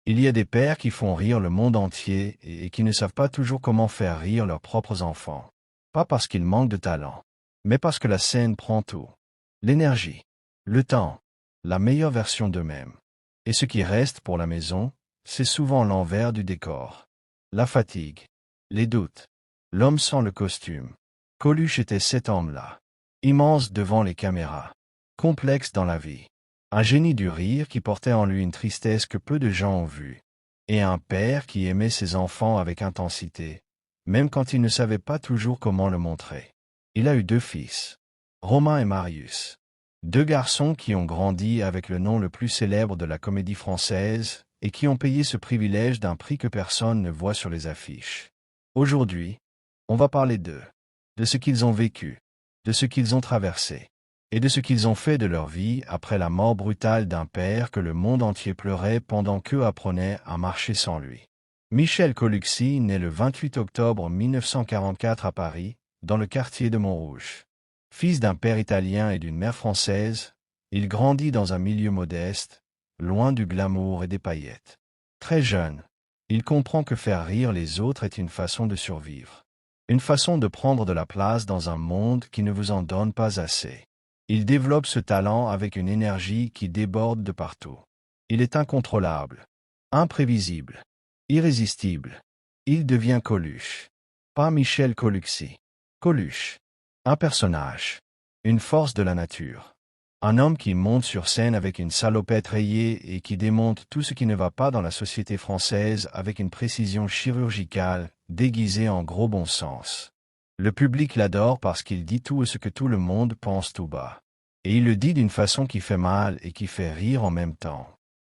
Il y a des pères qui font rire le monde entier et qui ne savent pas toujours comment faire rire leurs propres enfants. Pas parce qu'ils manquent de talent, mais parce que la scène prend tout. L'énergie, le temps, la meilleure version d'eux-mêmes. Et ce qui reste pour la maison, c'est souvent l'envers du décor. La fatigue, les doutes, l'homme sans le costume. Coluche était cet homme-là, immense devant les caméras, complexe dans la vie. Un génie du rire qui portait en lui une tristesse que peu de gens ont vue. Et un père qui aimait ses enfants avec intensité, même quand il ne savait pas toujours comment le montrer. Il a eu 2 fils, Romain et Marius. 2 garçons qui ont grandi avec le nom le plus célèbre de la comédie française et qui ont payé ce privilège d'un prix que personne ne voit sur les affiches. Aujourd'hui, on va parler d'eux, de ce qu'ils ont vécu, de ce qu'ils ont traversé, et de ce qu'ils ont fait de leur vie après la mort brutale d'un père que le monde entier pleurait pendant qu'eux apprenaient à marcher sans lui. Michel Coluxy naît le 28 octobre 1944 à Paris, dans le quartier de Montrouge. Fils d'un père italien et d'une mère française, il grandit dans un milieu modeste, loin du glamour et des paillettes. Très jeune, il comprend que faire rire les autres est une façon de survivre. Une façon de prendre de la place dans un monde qui ne vous en donne pas assez. Il développe ce talent avec une énergie qui déborde de partout. Il est incontrôlable, imprévisible, irrésistible. Il devient Coluche. Pas Michel Coluxy. Coluche. Un personnage. Une force de la nature. Un homme qui monte sur scène avec une salopette rayée et qui démonte tout ce qui ne va pas dans la société française avec une précision chirurgicale, déguisée en gros bon sens. Le public l'adore parce qu'il dit tout ce que tout le monde pense tout bas. Et il le dit d'une façon qui fait mal et qui fait rire en même temps.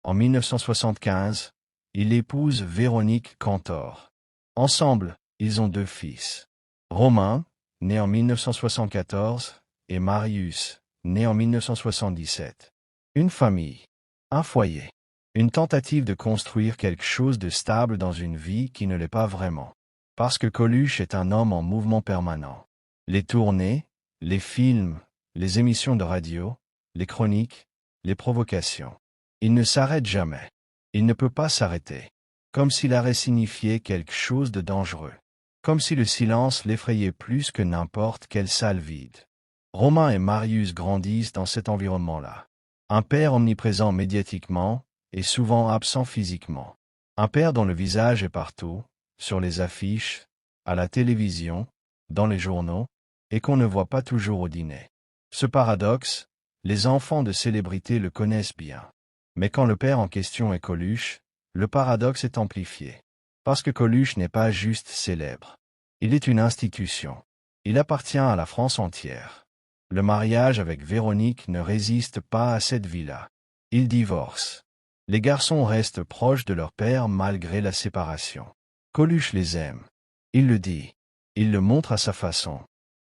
En 1975, il épouse Véronique Cantor. Ensemble, ils ont 2 fils. Romain, né en 1974, et Marius, né en 1977. Une famille, un foyer, une tentative de construire quelque chose de stable dans une vie qui ne l'est pas vraiment. Parce que Coluche est un homme en mouvement permanent. Les tournées, les films, les émissions de radio, les chroniques, les provocations. Il ne s'arrête jamais. Il ne peut pas s'arrêter. Comme si l'arrêt signifiait quelque chose de dangereux. Comme si le silence l'effrayait plus que n'importe quelle salle vide. Romain et Marius grandissent dans cet environnement-là. Un père omniprésent médiatiquement et souvent absent physiquement. Un père dont le visage est partout, sur les affiches, à la télévision, dans les journaux, et qu'on ne voit pas toujours au dîner. Ce paradoxe, les enfants de célébrités le connaissent bien. Mais quand le père en question est Coluche, le paradoxe est amplifié. Parce que Coluche n'est pas juste célèbre. Il est une institution. Il appartient à la France entière. Le mariage avec Véronique ne résiste pas à cette vie-là. Ils divorcent. Les garçons restent proches de leur père malgré la séparation. Coluche les aime. Il le dit. Il le montre à sa façon.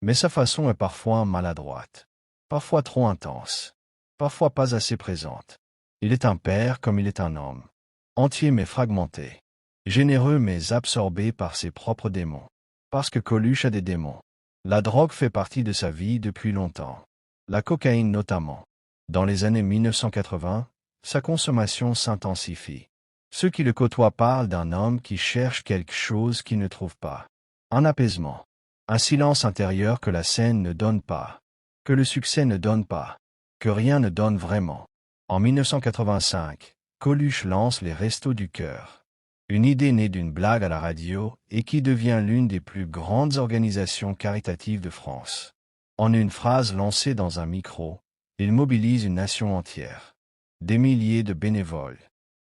Mais sa façon est parfois maladroite. Parfois trop intense. Parfois pas assez présente. Il est un père comme il est un homme. Entier mais fragmenté. Généreux mais absorbé par ses propres démons. Parce que Coluche a des démons. La drogue fait partie de sa vie depuis longtemps. La cocaïne notamment. Dans les années 1980, sa consommation s'intensifie. Ceux qui le côtoient parlent d'un homme qui cherche quelque chose qu'il ne trouve pas. Un apaisement. Un silence intérieur que la scène ne donne pas. Que le succès ne donne pas. Que rien ne donne vraiment. En 1985, Coluche lance les Restos du Cœur. Une idée née d'une blague à la radio et qui devient l'une des plus grandes organisations caritatives de France. En une phrase lancée dans un micro, il mobilise une nation entière. Des milliers de bénévoles.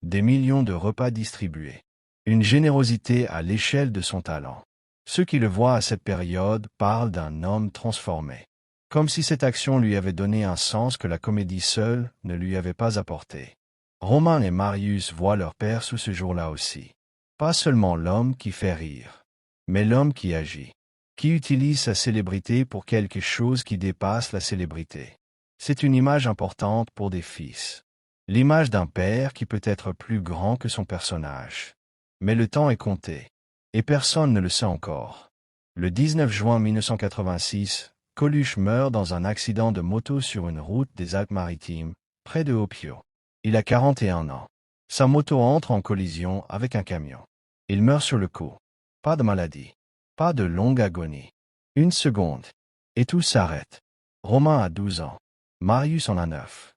Des millions de repas distribués. Une générosité à l'échelle de son talent. Ceux qui le voient à cette période parlent d'un homme transformé. Comme si cette action lui avait donné un sens que la comédie seule ne lui avait pas apporté. Romain et Marius voient leur père sous ce jour-là aussi. Pas seulement l'homme qui fait rire, mais l'homme qui agit, qui utilise sa célébrité pour quelque chose qui dépasse la célébrité. C'est une image importante pour des fils. L'image d'un père qui peut être plus grand que son personnage. Mais le temps est compté, et personne ne le sait encore. Le 19 juin 1986, Coluche meurt dans un accident de moto sur une route des Alpes-Maritimes, près de Opio. Il a 41 ans. Sa moto entre en collision avec un camion. Il meurt sur le coup. Pas de maladie. Pas de longue agonie. 1 seconde. Et tout s'arrête. Romain a 12 ans. Marius en a 9.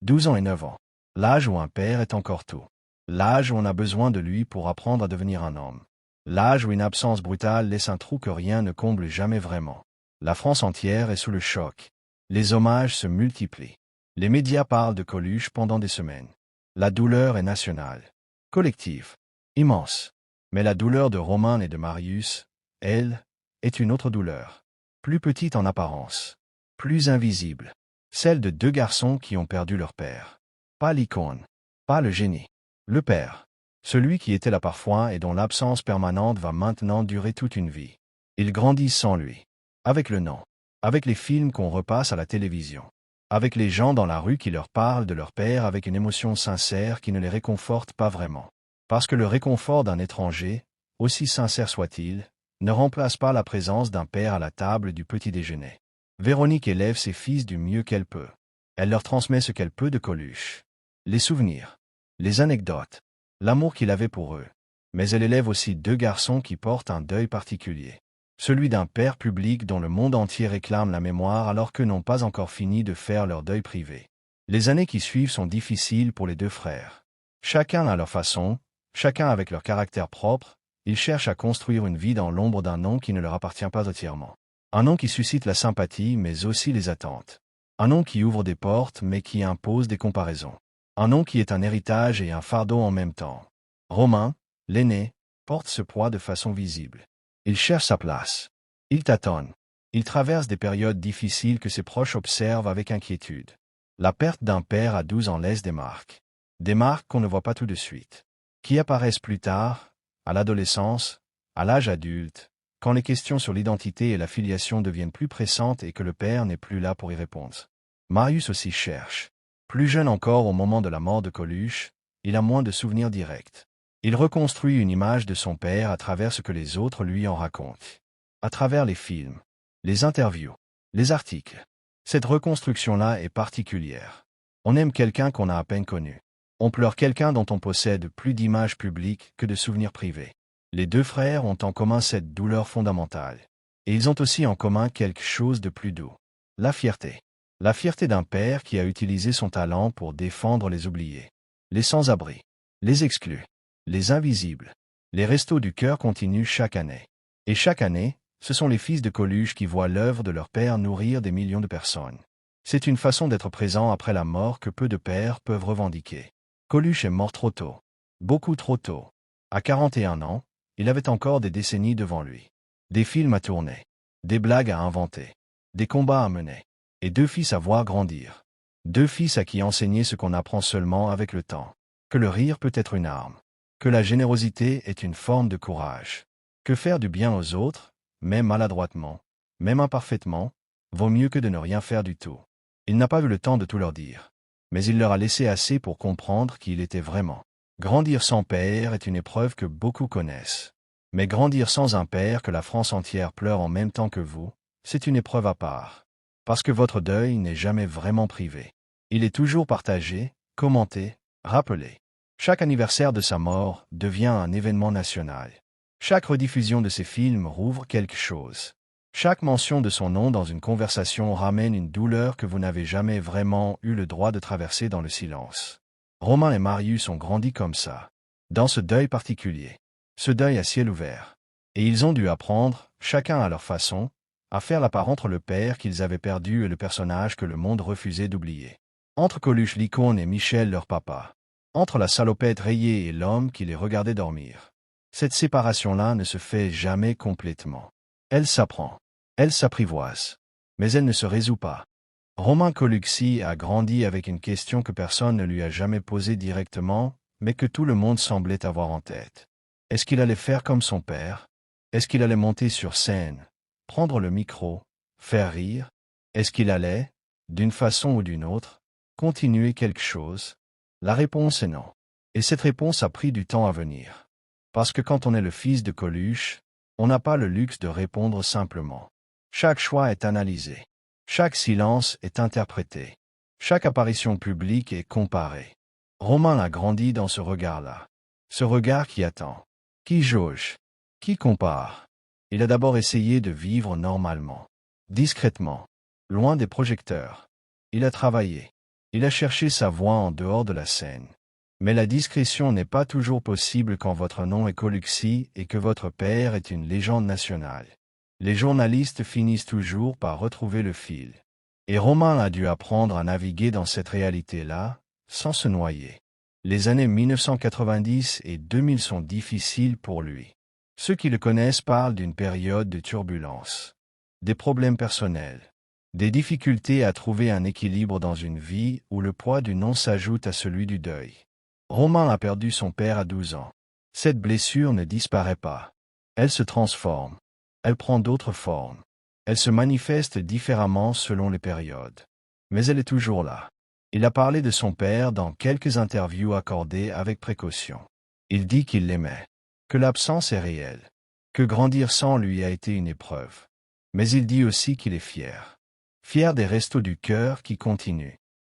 12 ans et 9 ans. L'âge où un père est encore tout. L'âge où on a besoin de lui pour apprendre à devenir un homme. L'âge où une absence brutale laisse un trou que rien ne comble jamais vraiment. La France entière est sous le choc. Les hommages se multiplient. Les médias parlent de Coluche pendant des semaines. La douleur est nationale. Collective. Immense. Mais la douleur de Romain et de Marius, elle, est une autre douleur. Plus petite en apparence. Plus invisible. Celle de 2 garçons qui ont perdu leur père. Pas l'icône. Pas le génie. Le père. Celui qui était là parfois et dont l'absence permanente va maintenant durer toute une vie. Ils grandissent sans lui. Avec le nom. Avec les films qu'on repasse à la télévision. Avec les gens dans la rue qui leur parlent de leur père avec une émotion sincère qui ne les réconforte pas vraiment. Parce que le réconfort d'un étranger, aussi sincère soit-il, ne remplace pas la présence d'un père à la table du petit déjeuner. Véronique élève ses fils du mieux qu'elle peut. Elle leur transmet ce qu'elle peut de Coluche. Les souvenirs. Les anecdotes. L'amour qu'il avait pour eux. Mais elle élève aussi 2 garçons qui portent un deuil particulier. Celui d'un père public dont le monde entier réclame la mémoire alors qu'eux n'ont pas encore fini de faire leur deuil privé. Les années qui suivent sont difficiles pour les 2 frères. Chacun à leur façon, chacun avec leur caractère propre, ils cherchent à construire une vie dans l'ombre d'un nom qui ne leur appartient pas entièrement. Un nom qui suscite la sympathie mais aussi les attentes. Un nom qui ouvre des portes mais qui impose des comparaisons. Un nom qui est un héritage et un fardeau en même temps. Romain, l'aîné, porte ce poids de façon visible. Il cherche sa place. Il tâtonne. Il traverse des périodes difficiles que ses proches observent avec inquiétude. La perte d'un père à 12 ans laisse des marques. Des marques qu'on ne voit pas tout de suite. Qui apparaissent plus tard, à l'adolescence, à l'âge adulte, quand les questions sur l'identité et la filiation deviennent plus pressantes et que le père n'est plus là pour y répondre. Marius aussi cherche. Plus jeune encore au moment de la mort de Coluche, il a moins de souvenirs directs. Il reconstruit une image de son père à travers ce que les autres lui en racontent. À travers les films, les interviews, les articles. Cette reconstruction-là est particulière. On aime quelqu'un qu'on a à peine connu. On pleure quelqu'un dont on possède plus d'images publiques que de souvenirs privés. Les 2 frères ont en commun cette douleur fondamentale. Et ils ont aussi en commun quelque chose de plus doux. La fierté. La fierté d'un père qui a utilisé son talent pour défendre les oubliés. Les sans-abri. Les exclus. Les invisibles. Les restos du cœur continuent chaque année. Et chaque année, ce sont les fils de Coluche qui voient l'œuvre de leur père nourrir des millions de personnes. C'est une façon d'être présent après la mort que peu de pères peuvent revendiquer. Coluche est mort trop tôt. Beaucoup trop tôt. À 41 ans, il avait encore des décennies devant lui. Des films à tourner. Des blagues à inventer. Des combats à mener. Et 2 fils à voir grandir. 2 fils à qui enseigner ce qu'on apprend seulement avec le temps. Que le rire peut être une arme. Que la générosité est une forme de courage. Que faire du bien aux autres, même maladroitement, même imparfaitement, vaut mieux que de ne rien faire du tout. Il n'a pas eu le temps de tout leur dire. Mais il leur a laissé assez pour comprendre qui il était vraiment. Grandir sans père est une épreuve que beaucoup connaissent. Mais grandir sans un père que la France entière pleure en même temps que vous, c'est une épreuve à part. Parce que votre deuil n'est jamais vraiment privé. Il est toujours partagé, commenté, rappelé. Chaque anniversaire de sa mort devient un événement national. Chaque rediffusion de ses films rouvre quelque chose. Chaque mention de son nom dans une conversation ramène une douleur que vous n'avez jamais vraiment eu le droit de traverser dans le silence. Romain et Marius ont grandi comme ça. Dans ce deuil particulier. Ce deuil à ciel ouvert. Et ils ont dû apprendre, chacun à leur façon, à faire la part entre le père qu'ils avaient perdu et le personnage que le monde refusait d'oublier. Entre Coluche l'icône et Michel leur papa. Entre la salopette rayée et l'homme qui les regardait dormir. Cette séparation-là ne se fait jamais complètement. Elle s'apprend. Elle s'apprivoise. Mais elle ne se résout pas. Romain Coluxy a grandi avec une question que personne ne lui a jamais posée directement, mais que tout le monde semblait avoir en tête. Est-ce qu'il allait faire comme son père? Est-ce qu'il allait monter sur scène, prendre le micro, faire rire? Est-ce qu'il allait, d'une façon ou d'une autre, continuer quelque chose? La réponse est non. Et cette réponse a pris du temps à venir. Parce que quand on est le fils de Coluche, on n'a pas le luxe de répondre simplement. Chaque choix est analysé. Chaque silence est interprété. Chaque apparition publique est comparée. Romain a grandi dans ce regard-là. Ce regard qui attend, qui jauge, qui compare. Il a d'abord essayé de vivre normalement, discrètement, loin des projecteurs. Il a travaillé. Il a cherché sa voie en dehors de la scène. Mais la discrétion n'est pas toujours possible quand votre nom est Coluxy et que votre père est une légende nationale. Les journalistes finissent toujours par retrouver le fil. Et Romain a dû apprendre à naviguer dans cette réalité-là, sans se noyer. Les années 1990 et 2000 sont difficiles pour lui. Ceux qui le connaissent parlent d'une période de turbulence, des problèmes personnels, des difficultés à trouver un équilibre dans une vie où le poids du nom s'ajoute à celui du deuil. Romain a perdu son père à 12 ans. Cette blessure ne disparaît pas. Elle se transforme. Elle prend d'autres formes. Elle se manifeste différemment selon les périodes. Mais elle est toujours là. Il a parlé de son père dans quelques interviews accordées avec précaution. Il dit qu'il l'aimait, que l'absence est réelle, que grandir sans lui a été une épreuve. Mais il dit aussi qu'il est fier. Fier des restos du cœur qui continuent.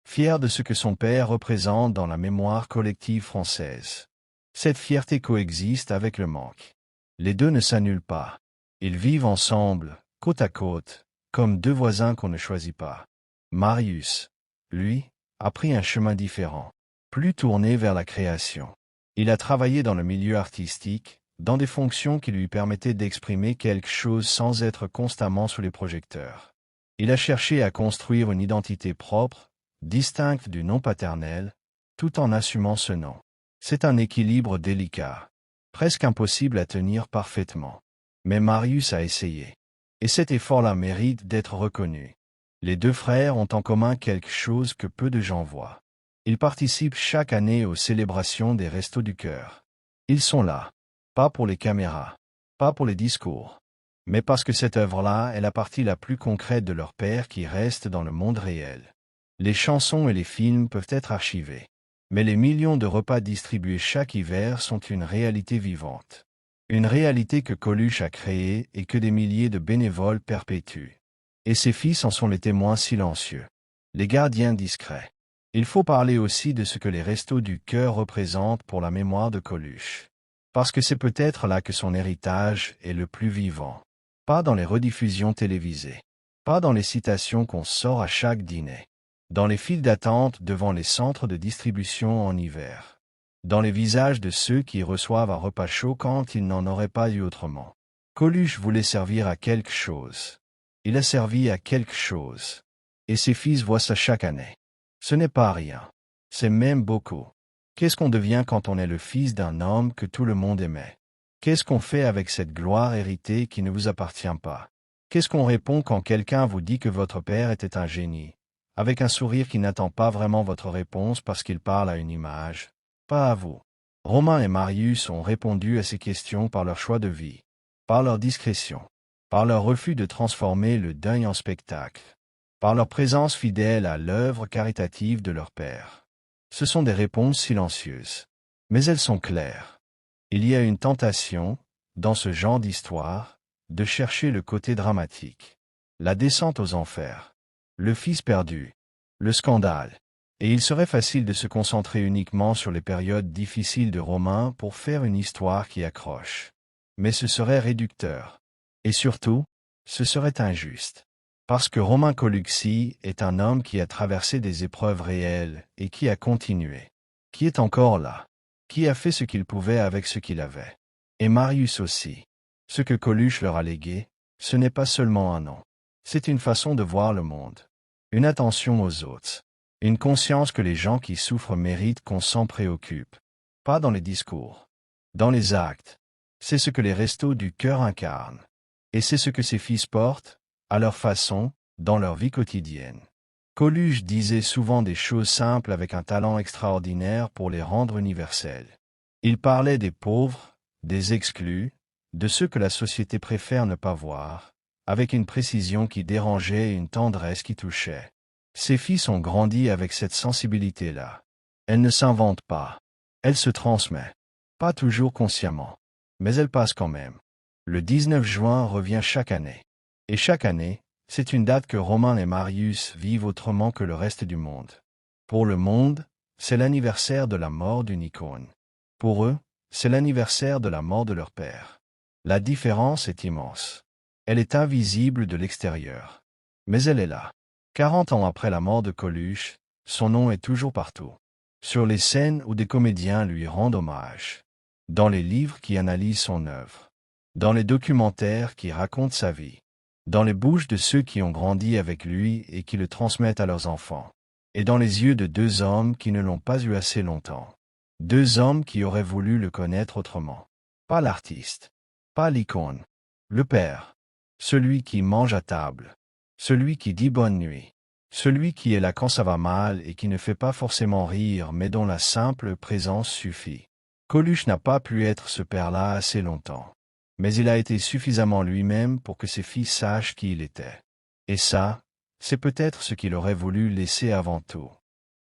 Fier de ce que son père représente dans la mémoire collective française. Cette fierté coexiste avec le manque. Les deux ne s'annulent pas. Ils vivent ensemble, côte à côte, comme deux voisins qu'on ne choisit pas. Marius, lui, a pris un chemin différent, plus tourné vers la création. Il a travaillé dans le milieu artistique, dans des fonctions qui lui permettaient d'exprimer quelque chose sans être constamment sous les projecteurs. Il a cherché à construire une identité propre, distincte du nom paternel, tout en assumant ce nom. C'est un équilibre délicat, presque impossible à tenir parfaitement. Mais Marius a essayé. Et cet effort-là mérite d'être reconnu. Les deux frères ont en commun quelque chose que peu de gens voient. Ils participent chaque année aux célébrations des Restos du Cœur. Ils sont là, pas pour les caméras, pas pour les discours, mais parce que cette œuvre-là est la partie la plus concrète de leur père qui reste dans le monde réel. Les chansons et les films peuvent être archivés, mais les millions de repas distribués chaque hiver sont une réalité vivante. Une réalité que Coluche a créée et que des milliers de bénévoles perpétuent. Et ses fils en sont les témoins silencieux, les gardiens discrets. Il faut parler aussi de ce que les Restos du Cœur représentent pour la mémoire de Coluche. Parce que c'est peut-être là que son héritage est le plus vivant. Pas dans les rediffusions télévisées. Pas dans les citations qu'on sort à chaque dîner. Dans les files d'attente devant les centres de distribution en hiver. Dans les visages de ceux qui reçoivent un repas chaud quand ils n'en auraient pas eu autrement. Coluche voulait servir à quelque chose. Il a servi à quelque chose. Et ses fils voient ça chaque année. Ce n'est pas rien. C'est même beaucoup. Qu'est-ce qu'on devient quand on est le fils d'un homme que tout le monde aimait? Qu'est-ce qu'on fait avec cette gloire héritée qui ne vous appartient pas? Qu'est-ce qu'on répond quand quelqu'un vous dit que votre père était un génie? Avec un sourire qui n'attend pas vraiment votre réponse parce qu'il parle à une image. Pas à vous. Romain et Marius ont répondu à ces questions par leur choix de vie, par leur discrétion, par leur refus de transformer le deuil en spectacle, par leur présence fidèle à l'œuvre caritative de leur père. Ce sont des réponses silencieuses, mais elles sont claires. Il y a une tentation, dans ce genre d'histoire, de chercher le côté dramatique, la descente aux enfers, le fils perdu, le scandale. Et il serait facile de se concentrer uniquement sur les périodes difficiles de Romain pour faire une histoire qui accroche. Mais ce serait réducteur. Et surtout, ce serait injuste. Parce que Romain Coluxy est un homme qui a traversé des épreuves réelles et qui a continué. Qui est encore là. Qui a fait ce qu'il pouvait avec ce qu'il avait. Et Marius aussi. Ce que Coluche leur a légué, ce n'est pas seulement un nom. C'est une façon de voir le monde. Une attention aux autres. Une conscience que les gens qui souffrent méritent qu'on s'en préoccupe. Pas dans les discours. Dans les actes. C'est ce que les Restos du Cœur incarnent. Et c'est ce que ses fils portent, à leur façon, dans leur vie quotidienne. Coluche disait souvent des choses simples avec un talent extraordinaire pour les rendre universelles. Il parlait des pauvres, des exclus, de ceux que la société préfère ne pas voir, avec une précision qui dérangeait et une tendresse qui touchait. Ses fils ont grandi avec cette sensibilité-là. Elle ne s'invente pas. Elle se transmet. Pas toujours consciemment. Mais elle passe quand même. Le 19 juin revient chaque année. Et chaque année, c'est une date que Romain et Marius vivent autrement que le reste du monde. Pour le monde, c'est l'anniversaire de la mort d'une icône. Pour eux, c'est l'anniversaire de la mort de leur père. La différence est immense. Elle est invisible de l'extérieur. Mais elle est là. 40 ans après la mort de Coluche, son nom est toujours partout. Sur les scènes où des comédiens lui rendent hommage. Dans les livres qui analysent son œuvre. Dans les documentaires qui racontent sa vie. Dans les bouches de ceux qui ont grandi avec lui et qui le transmettent à leurs enfants. Et dans les yeux de deux hommes qui ne l'ont pas eu assez longtemps. Deux hommes qui auraient voulu le connaître autrement. Pas l'artiste. Pas l'icône. Le père. Celui qui mange à table. Celui qui dit bonne nuit. Celui qui est là quand ça va mal et qui ne fait pas forcément rire mais dont la simple présence suffit. Coluche n'a pas pu être ce père-là assez longtemps. Mais il a été suffisamment lui-même pour que ses filles sachent qui il était. Et ça, c'est peut-être ce qu'il aurait voulu laisser avant tout.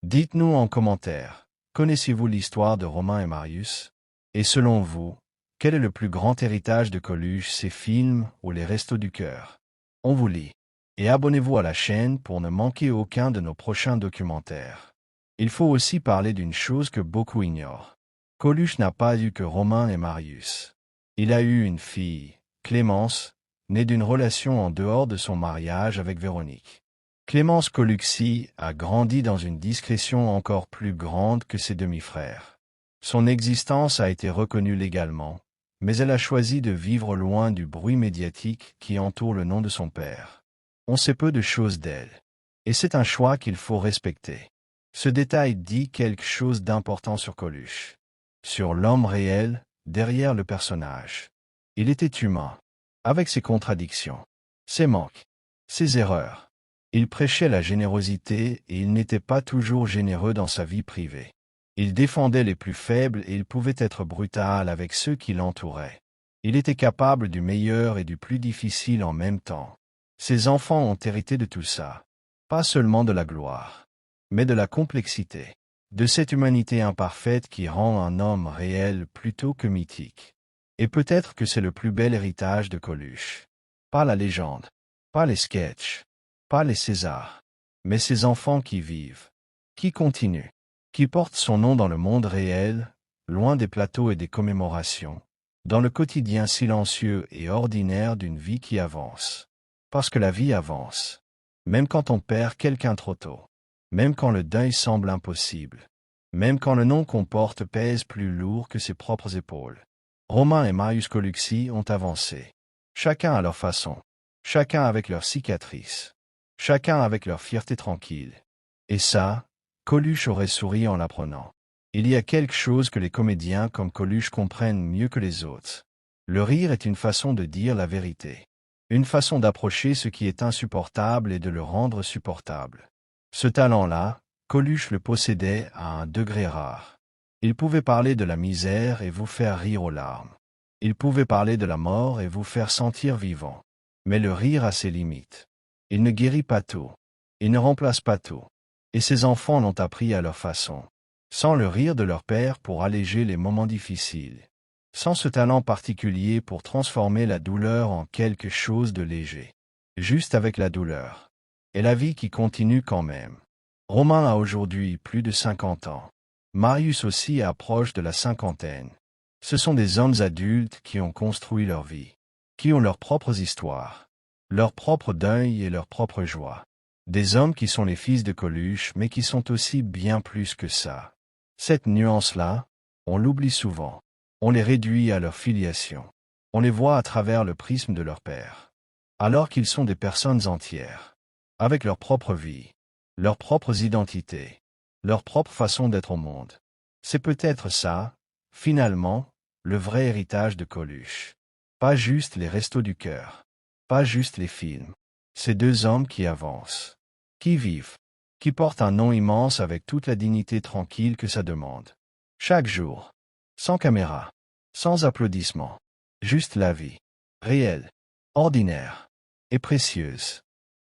Dites-nous en commentaire, connaissez-vous l'histoire de Romain et Marius? Et selon vous, quel est le plus grand héritage de Coluche, ses films ou les Restos du Cœur? On vous lit. Et abonnez-vous à la chaîne pour ne manquer aucun de nos prochains documentaires. Il faut aussi parler d'une chose que beaucoup ignorent. Coluche n'a pas eu que Romain et Marius. Il a eu une fille, Clémence, née d'une relation en dehors de son mariage avec Véronique. Clémence Colucci a grandi dans une discrétion encore plus grande que ses demi-frères. Son existence a été reconnue légalement, mais elle a choisi de vivre loin du bruit médiatique qui entoure le nom de son père. On sait peu de choses d'elle. Et c'est un choix qu'il faut respecter. Ce détail dit quelque chose d'important sur Coluche. Sur l'homme réel, derrière le personnage. Il était humain, avec ses contradictions, ses manques, ses erreurs. Il prêchait la générosité et il n'était pas toujours généreux dans sa vie privée. Il défendait les plus faibles et il pouvait être brutal avec ceux qui l'entouraient. Il était capable du meilleur et du plus difficile en même temps. Ses enfants ont hérité de tout ça. Pas seulement de la gloire, mais de la complexité. De cette humanité imparfaite qui rend un homme réel plutôt que mythique. Et peut-être que c'est le plus bel héritage de Coluche. Pas la légende, pas les sketchs, pas les Césars, mais ces enfants qui vivent, qui continuent, qui portent son nom dans le monde réel, loin des plateaux et des commémorations, dans le quotidien silencieux et ordinaire d'une vie qui avance. Parce que la vie avance, même quand on perd quelqu'un trop tôt. Même quand le deuil semble impossible. Même quand le nom qu'on porte pèse plus lourd que ses propres épaules. Romain et Marius Colucci ont avancé. Chacun à leur façon. Chacun avec leurs cicatrices. Chacun avec leur fierté tranquille. Et ça, Coluche aurait souri en l'apprenant. Il y a quelque chose que les comédiens comme Coluche comprennent mieux que les autres. Le rire est une façon de dire la vérité. Une façon d'approcher ce qui est insupportable et de le rendre supportable. Ce talent-là, Coluche le possédait à un degré rare. Il pouvait parler de la misère et vous faire rire aux larmes. Il pouvait parler de la mort et vous faire sentir vivant. Mais le rire a ses limites. Il ne guérit pas tout. Il ne remplace pas tout. Et ses enfants l'ont appris à leur façon. Sans le rire de leur père pour alléger les moments difficiles. Sans ce talent particulier pour transformer la douleur en quelque chose de léger. Juste avec la douleur. Et la vie qui continue quand même. Romain a aujourd'hui plus de 50 ans. Marius aussi approche de la cinquantaine. Ce sont des hommes adultes qui ont construit leur vie, qui ont leurs propres histoires, leurs propres deuils et leurs propres joies. Des hommes qui sont les fils de Coluche mais qui sont aussi bien plus que ça. Cette nuance-là, on l'oublie souvent. On les réduit à leur filiation. On les voit à travers le prisme de leur père. Alors qu'ils sont des personnes entières. Avec leur propre vie, leurs propres identités, leur propre façon d'être au monde. C'est peut-être ça, finalement, le vrai héritage de Coluche. Pas juste les Restos du Cœur, pas juste les films. Ces deux hommes qui avancent, qui vivent, qui portent un nom immense avec toute la dignité tranquille que ça demande. Chaque jour, sans caméra, sans applaudissements, juste la vie, réelle, ordinaire et précieuse.